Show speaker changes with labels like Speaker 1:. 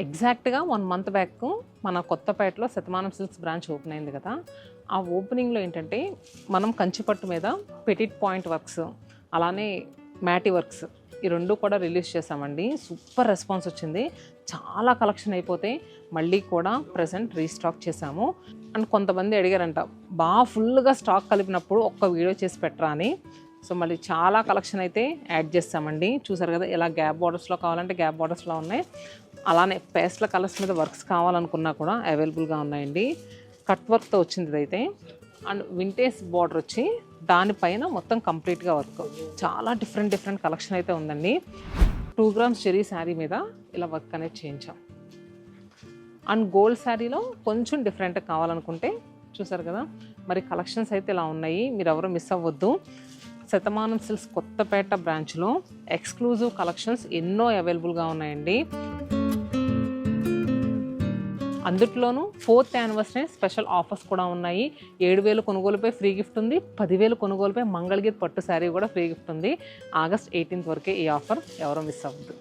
Speaker 1: ఎగ్జాక్ట్గా 1 month back మన కొత్తపేటలో శతమానం సిల్క్స్ బ్రాంచ్ ఓపెన్ అయింది కదా. ఆ ఓపెనింగ్లో ఏంటంటే మనం కంచిపట్టు మీద పెటిట్ పాయింట్ వర్క్స్, అలానే మ్యాటి వర్క్స్ ఈ రెండు కూడా రిలీజ్ చేసామండి. సూపర్ రెస్పాన్స్ వచ్చింది. చాలా కలెక్షన్ అయిపోతే మళ్ళీ కూడా ప్రజెంట్ రీస్టాక్ చేసాము. అండ్ కొంతమంది అడిగారంట, బాగా ఫుల్గా స్టాక్ కలిపినప్పుడు ఒక్క వీడియో చేసి పెట్టరా అని. సో మళ్ళీ చాలా కలెక్షన్ అయితే యాడ్ చేస్తామండి. చూసారు కదా, ఇలా గ్యాప్ బార్డర్స్లో కావాలంటే గ్యాప్ బార్డర్స్లో ఉన్నాయి, అలానే పేస్ట్ల కలర్స్ మీద వర్క్స్ కావాలనుకున్నా కూడా అవైలబుల్గా ఉన్నాయండి. కట్ వర్క్తో వచ్చింది ఇదైతే. అండ్ వింటేజ్ బార్డర్ వచ్చి దానిపైన మొత్తం కంప్లీట్గా వర్క్. చాలా డిఫరెంట్ కలెక్షన్ అయితే ఉందండి. 2 గ్రామ్స్ చెరీ శారీ మీద ఇలా వర్క్ అనేది చేయించాం. అండ్ గోల్డ్ శారీలో కొంచెం డిఫరెంట్ కావాలనుకుంటే చూసారు కదా, మరి కలెక్షన్స్ అయితే ఇలా ఉన్నాయి. మీరు ఎవరు మిస్ అవ్వద్దు. శతమానం సిల్క్స్ కొత్తపేట బ్రాంచ్లో ఎక్స్క్లూజివ్ కలెక్షన్స్ ఎన్నో అవైలబుల్గా ఉన్నాయండి. అందుట్లోనూ 4th యానివర్సరీ స్పెషల్ ఆఫర్స్ కూడా ఉన్నాయి. 7,000 కొనుగోలుపై ఫ్రీ గిఫ్ట్ ఉంది. 10,000 కొనుగోలుపై మంగళగిరి పట్టు శారీ కూడా ఫ్రీ గిఫ్ట్ ఉంది. ఆగస్ట్ 18th వరకే ఈ ఆఫర్, ఎవరో మిస్ అవ్వద్దు.